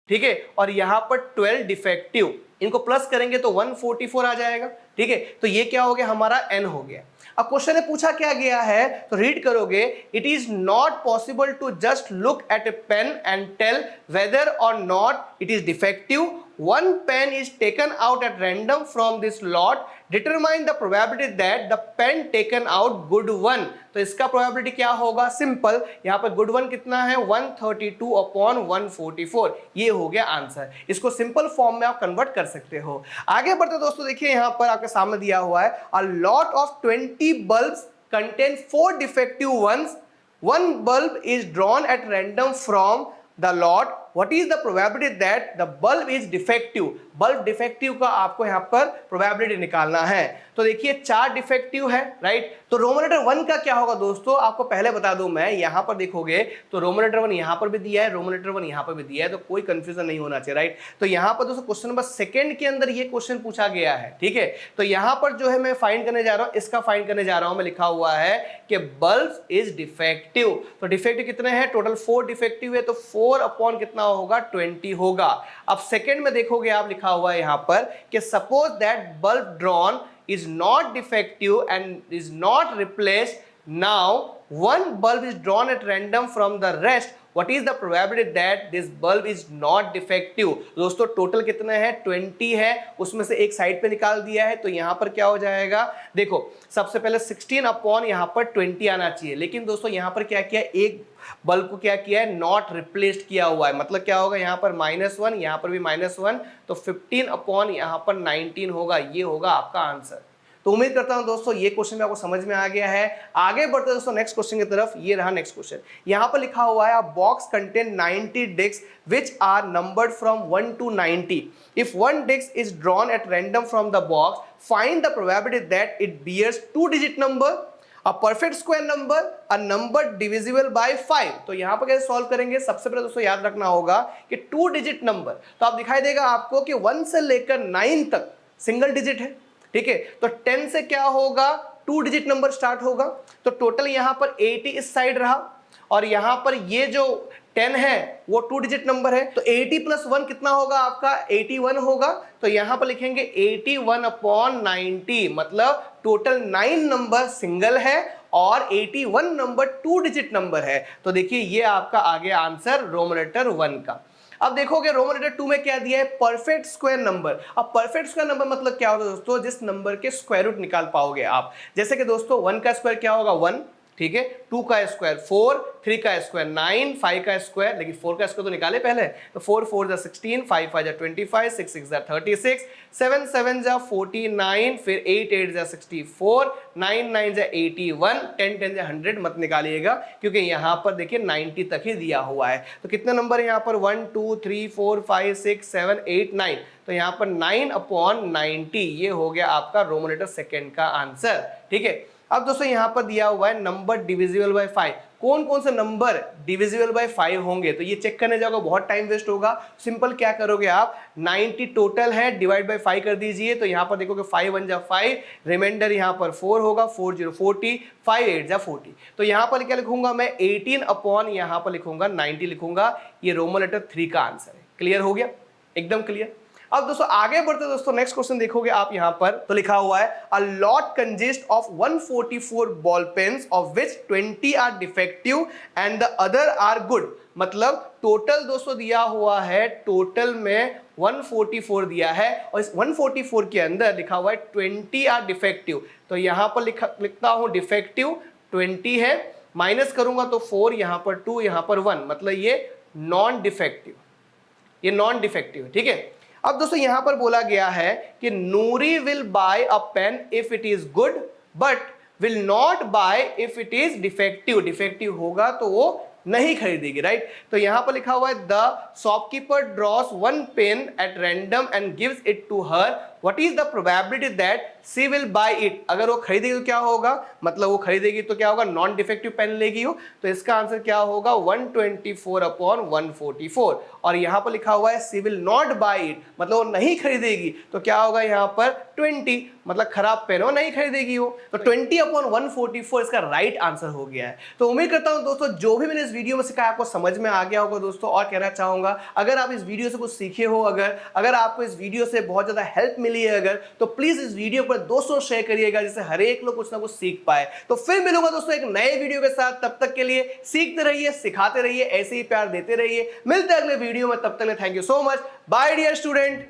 ठीक है, और यहां पर 12 डिफेक्टिव, इनको प्लस करेंगे तो 144 आ जाएगा, ठीक है। तो ये क्या हो गया हमारा n हो गया। अब क्वेश्चन में पूछा क्या गया है, तो रीड करोगे, it is not possible to just look at a pen and tell whether or not it is defective, one pen is taken out at random from this lot, determine the probability that the pen taken out good one। तो इसका probability क्या होगा, simple, यहाँ पर good one कितना है 132/144, ये हो गया आंसर। इसको सिंपल फॉर्म में आप कन्वर्ट कर सकते हो। आगे बढ़ते दोस्तों देखिए यहाँ पर आपके सामने दिया हुआ है a lot of 20 bulbs contain 4 defective ones, one bulb is drawn at random from the lot, what is the probability that the bulb is defective। Bulb defective का आपको यहाँ पर प्रोबेबिलिटी निकालना है। तो देखिए 4 डिफेक्टिव है, राइट, तो रोमन लेटर 1 का क्या होगा दोस्तों, आपको पहले बता दूं मैं, यहाँ पर देखोगे तो रोमन लेटर 1 यहाँ पर भी दिया है, रोमन लेटर 1 यहाँ पर भी दिया है, तो कोई कंफ्यूजन नहीं होना चाहिए, राइट। तो यहाँ पर दोस्तों क्वेश्चन नंबर 2 के अंदर ये क्वेश्चन पूछा गया है, ठीक है। तो यहाँ पर जो है मैं फाइंड करने जा रहा हूँ, इसका फाइंड करने जा रहा हूँ मैं, लिखा हुआ है कि बल्ब इज डिफेक्टिव, तो डिफेक्टिव कितने हैं टोटल 4 डिफेक्टिव है, तो 4 अपॉन कितना होगा 20 होगा। अब सेकंड में देखोगे आप लिखा हुआ है यहां पर कि suppose that bulb drawn is not defective and is not replaced, now one bulb is drawn at random from the rest, what is the probability that this bulb is not defective। दोस्तों total कितने हैं 20 है, उसमें से एक side पे निकाल दिया है, तो यहां पर क्या हो जाएगा, देखो सबसे पहले 16 अपॉन यहां पर 20 आना चाहिए, लेकिन दोस्तों यहां पर क्या किया, एक बल्ब को क्या किया है नॉट रिप्लेस्ड किया हुआ है, मतलब क्या होगा यहाँ पर -1, यहाँ पर भी -1, तो 15 अपॉन यहाँ पर 19 होगा, ये होगा आपका आंसर। तो उम्मीद करता हूं दोस्तों ये क्वेश्चन भी आपको समझ में आ गया है। आगे बढ़ते दोस्तों नेक्स्ट क्वेश्चन की तरफ, ये रहा नेक्स्ट क्वेश्चन। यहाँ पर लिखा हुआ है box contain 90 disc which are numbered from 1 to 90, if one disc is drawn at random from the box, find the probability that it bears 2-digit number, a perfect square number, a number divisible by 5। तो यहाँ पर कैसे solve करेंगे, सबसे पहले दोस्तों याद रखना होगा कि 2 डिजिट नंबर, तो आप दिखाई देगा आपको कि 1 से लेकर 9 तक सिंगल डिजिट है, ठीक है। तो 10 से क्या होगा 2 डिजिट नंबर स्टार्ट होगा, तो टोटल यहाँ पर 80 इस साइड रहा, और यहाँ पर ये जो 10 है वो 2 डिजिट नंबर है, तो 80 प्लस 1 कितना होगा आपका 81 होगा। तो यहां पर लिखेंगे 81 अपॉन 90, मतलब टोटल 9 नंबर सिंगल है और 81 नंबर 2 डिजिट नंबर है। तो देखिए ये आपका आ गया आंसर रोमन लेटर 1 का। अब देखोगे रोमन लेटर 2 में क्या दिया है, परफेक्ट स्क्वायर नंबर। अब परफेक्ट स्क्वायर नंबर मतलब क्या होता है दोस्तों, जिस नंबर के स्क्वायर रूट निकाल पाओगे आप। जैसे कि दोस्तों 1 का स्क्वायर क्या होगा 1, ठीक है, 2 का स्क्वायर 4, 3 का स्क्वायर 9, 5 का स्क्वायर, लेकिन 4 का स्क्वायर तो निकाले पहले, तो 4 4 जा 16, 5 5 जा 25, 6 6 जा 36, 7 7 जा 49, फिर 8 8 जा 64, 9 9 जा 81, 10 10 जा 100 मत निकालिएगा क्योंकि यहाँ पर देखिए 90 तक ही दिया हुआ है। तो कितने नंबर है यहाँ पर 1 2 3 4 5 6 7 8 9, तो यहाँ पर 9 अपॉन 90 ये हो गया आपका रोमन लेटर सेकेंड का आंसर। ठीक है, अब दोस्तों यहां पर दिया हुआ है नंबर डिविजिबल बाय 5। कौन कौन से नंबर डिविजिबल बाय 5 होंगे, तो ये चेक करने जाओगे बहुत टाइम वेस्ट होगा। सिंपल क्या करोगे आप, 90 टोटल है, डिवाइड बाय 5 कर दीजिए। तो यहां पर देखोगे 5 1 जा 5, रिमाइंडर यहां पर 4 होगा, 4 0 40, 5 8 जा 40। तो यहां पर क्या लिखूंगा मैं 18 अपॉन यहां पर लिखूंगा 90 लिखूंगा। ये रोमन लेटर 3 का आंसर है। क्लियर हो गया, एकदम क्लियर। अब दोस्तों आगे बढ़ते दोस्तों नेक्स्ट क्वेश्चन देखोगे आप यहां पर, तो लिखा हुआ है a lot consist of 144 ball pens of which 20 are defective and the other are good. मतलब टोटल दोस्तों दिया हुआ है, टोटल में 144 दिया है और इस 144 के अंदर लिखा हुआ है 20 आर डिफेक्टिव। तो यहां पर लिखता हूं डिफेक्टिव 20 है, माइनस करूंगा तो 4, यहां पर 2, यहां पर 1, मतलब ये नॉन डिफेक्टिव, ये नॉन डिफेक्टिव है। ठीक है, अब दोस्तों यहां पर बोला गया है कि Noori will buy a pen if it is good but will not buy if it is defective. Defective होगा तो वो नहीं खरीदेगी, राइट। तो यहां पर लिखा हुआ है the shopkeeper draws one pen at random and gives it to her, what is the probability that she will buy it. अगर वो खरीदेगी तो क्या होगा, मतलब वो खरीदेगी तो क्या होगा, नॉन डिफेक्टिव पेन लेगी हो। तो इसका आंसर क्या होगा 124 अपॉन 144। और यहां पर लिखा हुआ है सी विल नॉट बाय इट, मतलब वो नहीं खरीदेगी, तो क्या होगा यहां पर 20, मतलब खराब पेन हो, नहीं खरीदेगी हो। तो 20 अपॉन 144 इसका राइट आंसर हो गया है। तो उम्मीद करता हूं दोस्तों जो भी मैंने इस वीडियो में सिखाया आपको समझ में आ गया होगा दोस्तों। और कहना चाहूंगा अगर आप इस वीडियो से कुछ सीखे हो, अगर आपको इस वीडियो से बहुत ज्यादा हेल्प मिली है अगर, तो प्लीज इस वीडियो पर दोस्तों शेयर करिएगा जिससे हर एक लोग कुछ ना कुछ सीख पाए। तो फिर मिलूंगा दोस्तों एक नए वीडियो के साथ, तब तक के लिए सीखते रहिए, सिखाते रहिए, ऐसे ही प्यार देते रहिए। मिलते हैं अगले वीडियो में, तब तक के लिए thank you so much, bye dear student.